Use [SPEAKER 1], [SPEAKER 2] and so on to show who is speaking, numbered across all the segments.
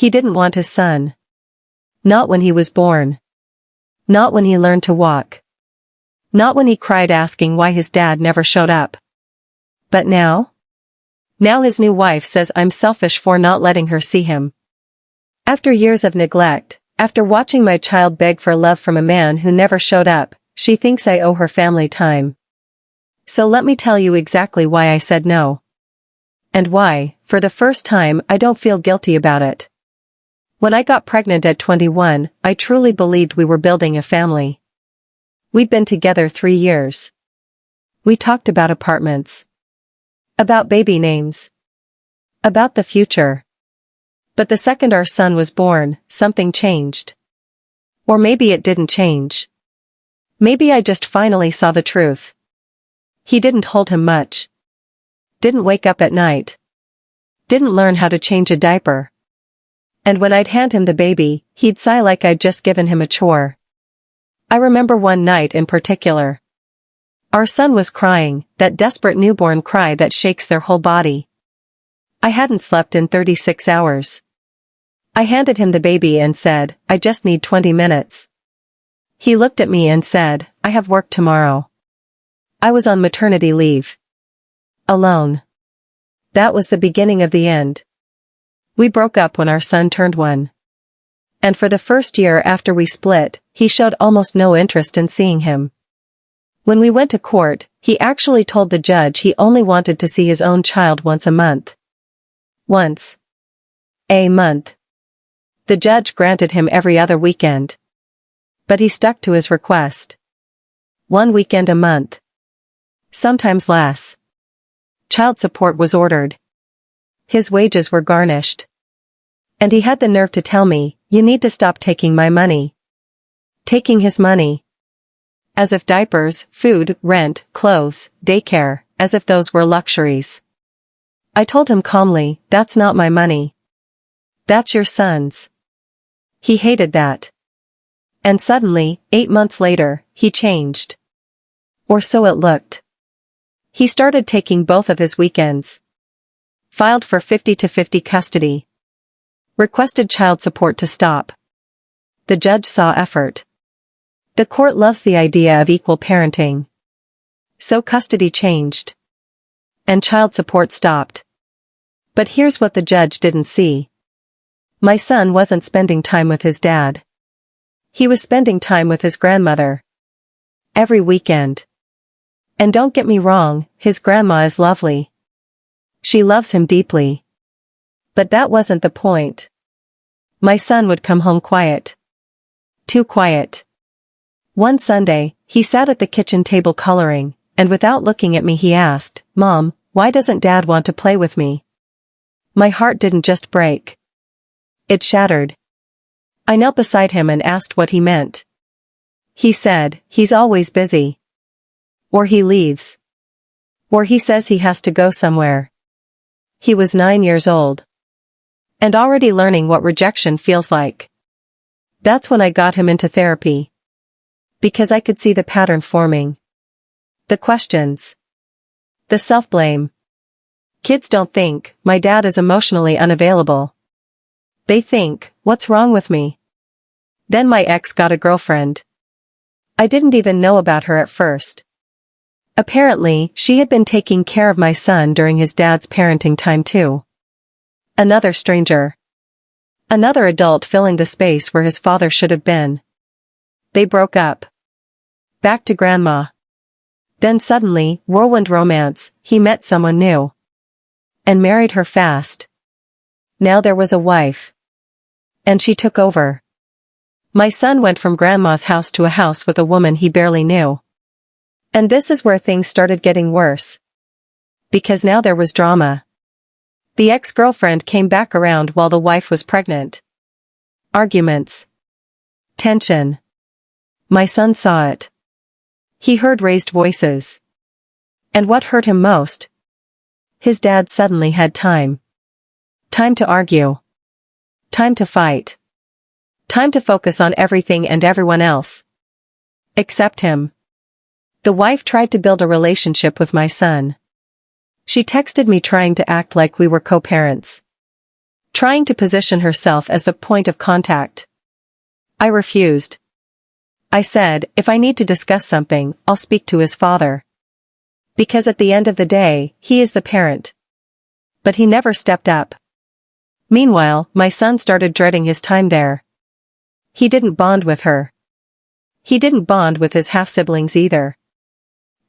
[SPEAKER 1] He didn't want his son. Not when he was born. Not when he learned to walk. Not when he cried asking why his dad never showed up. But now? Now his new wife says I'm selfish for not letting her see him. After years of neglect, after watching my child beg for love from a man who never showed up, she thinks I owe her family time. So let me tell you exactly why I said no. And why, for the first time, I don't feel guilty about it. When I got pregnant at 21, I truly believed we were building a family. We'd been together 3 years. We talked about apartments. About baby names. About the future. But the second our son was born, something changed. Or maybe it didn't change. Maybe I just finally saw the truth. He didn't hold him much. Didn't wake up at night. Didn't learn how to change a diaper. And when I'd hand him the baby, he'd sigh like I'd just given him a chore. I remember one night in particular. Our son was crying, that desperate newborn cry that shakes their whole body. I hadn't slept in 36 hours. I handed him the baby and said, I just need 20 minutes. He looked at me and said, I have work tomorrow. I was on maternity leave. Alone. That was the beginning of the end. We broke up when our son turned 1. And for the first year after we split, he showed almost no interest in seeing him. When we went to court, he actually told the judge he only wanted to see his own child once a month. Once a month. The judge granted him every other weekend. But he stuck to his request. 1 weekend a month. Sometimes less. Child support was ordered. His wages were garnished. And he had the nerve to tell me, you need to stop taking my money. Taking his money. As if diapers, food, rent, clothes, daycare, as if those were luxuries. I told him calmly, that's not my money. That's your son's. He hated that. And suddenly, 8 months later, he changed. Or so it looked. He started taking both of his weekends. Filed for 50-50 custody. Requested child support to stop. The judge saw effort. The court loves the idea of equal parenting. So custody changed. And child support stopped. But here's what the judge didn't see. My son wasn't spending time with his dad. He was spending time with his grandmother. Every weekend. And don't get me wrong, his grandma is lovely. She loves him deeply. But that wasn't the point. My son would come home quiet. Too quiet. One Sunday, he sat at the kitchen table coloring, and without looking at me he asked, Mom, why doesn't Dad want to play with me? My heart didn't just break. It shattered. I knelt beside him and asked what he meant. He said, he's always busy. Or he leaves. Or he says he has to go somewhere. He was 9 years old. And already learning what rejection feels like. That's when I got him into therapy. Because I could see the pattern forming. The questions. The self-blame. Kids don't think, my dad is emotionally unavailable. They think, what's wrong with me? Then my ex got a girlfriend. I didn't even know about her at first. Apparently, she had been taking care of my son during his dad's parenting time too. Another stranger. Another adult filling the space where his father should have been. They broke up. Back to grandma. Then suddenly, whirlwind romance, he met someone new. And married her fast. Now there was a wife. And she took over. My son went from grandma's house to a house with a woman he barely knew. And this is where things started getting worse. Because now there was drama. The ex-girlfriend came back around while the wife was pregnant. Arguments. Tension. My son saw it. He heard raised voices. And what hurt him most? His dad suddenly had time. Time to argue. Time to fight. Time to focus on everything and everyone else. Except him. The wife tried to build a relationship with my son. She texted me trying to act like we were co-parents. trying to position herself as the point of contact. I refused. I said, if I need to discuss something, I'll speak to his father. Because at the end of the day, he is the parent. But he never stepped up. Meanwhile, my son started dreading his time there. He didn't bond with her. He didn't bond with his half-siblings either.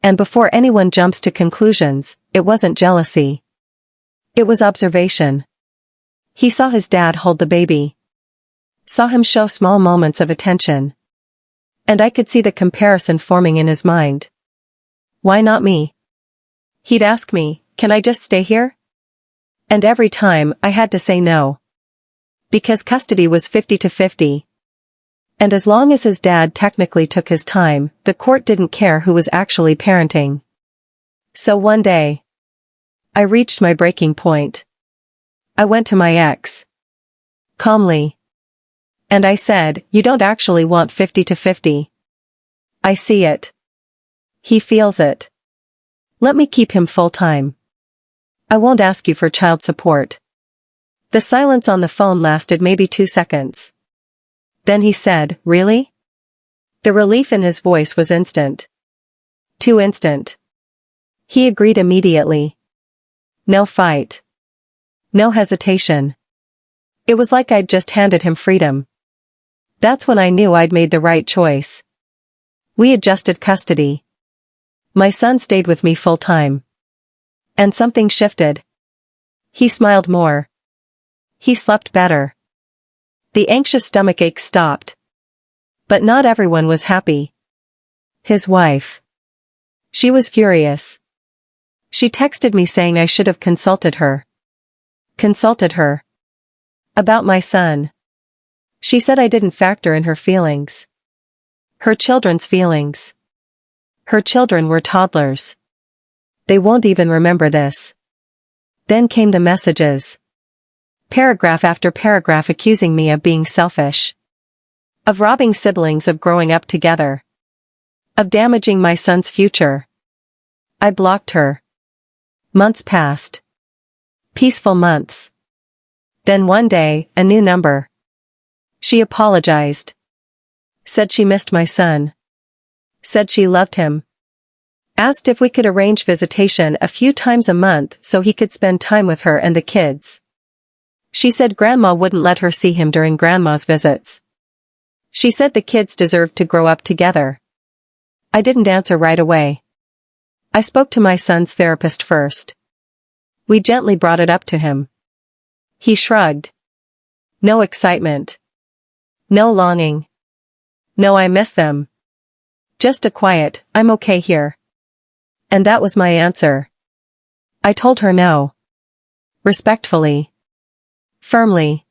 [SPEAKER 1] And before anyone jumps to conclusions, it wasn't jealousy. It was observation. He saw his dad hold the baby. Saw him show small moments of attention. And I could see the comparison forming in his mind. Why not me? He'd ask me, can I just stay here? And every time, I had to say no. Because custody was 50-50. And as long as his dad technically took his time, the court didn't care who was actually parenting. So one day, I reached my breaking point. I went to my ex. Calmly. And I said, you don't actually want 50-50. I see it. He feels it. Let me keep him full-time. I won't ask you for child support. The silence on the phone lasted maybe 2 seconds. Then he said, really? The relief in his voice was instant. Too instant. He agreed immediately. No fight. No hesitation. It was like I'd just handed him freedom. That's when I knew I'd made the right choice. We adjusted custody. My son stayed with me full-time. And something shifted. He smiled more. He slept better. The anxious stomachache stopped. But not everyone was happy. His wife. She was furious. She texted me saying I should have consulted her. Consulted her. About my son. She said I didn't factor in her feelings. Her children's feelings. Her children were toddlers. They won't even remember this. Then came the messages. Paragraph after paragraph accusing me of being selfish. Of robbing siblings of growing up together. Of damaging my son's future. I blocked her. Months passed. Peaceful months. Then one day, a new number. She apologized. Said she missed my son. Said she loved him. Asked if we could arrange visitation a few times a month so he could spend time with her and the kids. She said grandma wouldn't let her see him during grandma's visits. She said the kids deserved to grow up together. I didn't answer right away. I spoke to my son's therapist first. We gently brought it up to him. He shrugged. No excitement. No longing. No, I miss them. Just a quiet, I'm okay here. And that was my answer. I told her no. Respectfully. Firmly.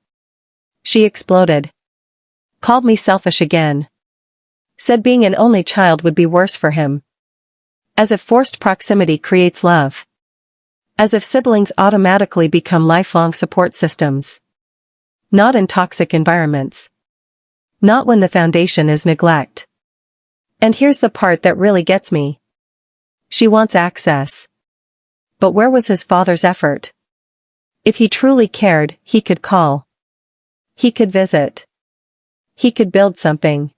[SPEAKER 1] She exploded. Called me selfish again. Said being an only child would be worse for him. As if forced proximity creates love. As if siblings automatically become lifelong support systems. Not in toxic environments. Not when the foundation is neglect. And here's the part that really gets me. She wants access. But where was his father's effort? If he truly cared, he could call. He could visit. He could build something.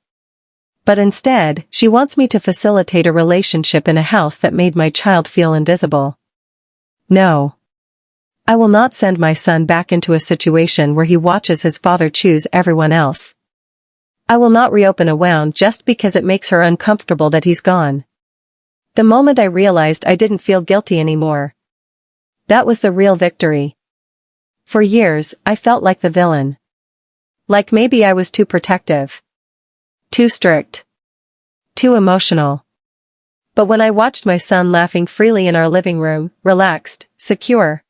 [SPEAKER 1] But instead, she wants me to facilitate a relationship in a house that made my child feel invisible. No. I will not send my son back into a situation where he watches his father choose everyone else. I will not reopen a wound just because it makes her uncomfortable that he's gone. The moment I realized I didn't feel guilty anymore. That was the real victory. For years, I felt like the villain. Like maybe I was too protective. Too strict. Too emotional. But when I watched my son laughing freely in our living room, relaxed, secure.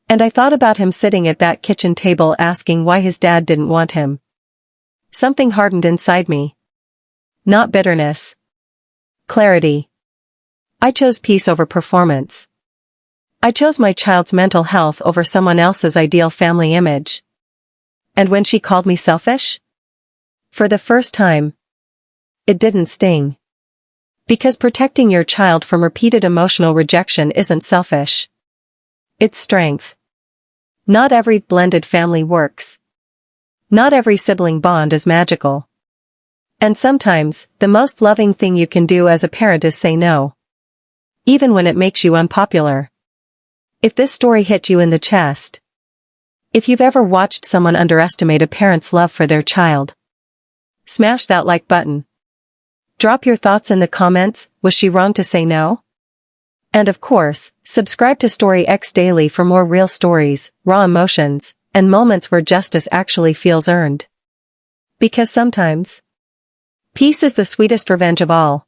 [SPEAKER 1] And I thought about him sitting at that kitchen table asking why his dad didn't want him. Something hardened inside me. Not bitterness. Clarity. I chose peace over performance. I chose my child's mental health over someone else's ideal family image. And when she called me selfish? For the first time, it didn't sting. Because protecting your child from repeated emotional rejection isn't selfish. It's strength. Not every blended family works. Not every sibling bond is magical. And sometimes, the most loving thing you can do as a parent is say no. Even when it makes you unpopular. If this story hit you in the chest. If you've ever watched someone underestimate a parent's love for their child, smash that like button. Drop your thoughts in the comments. Was she wrong to say no? And of course, subscribe to Story X Daily for more real stories, raw emotions, and moments where justice actually feels earned. Because sometimes, peace is the sweetest revenge of all.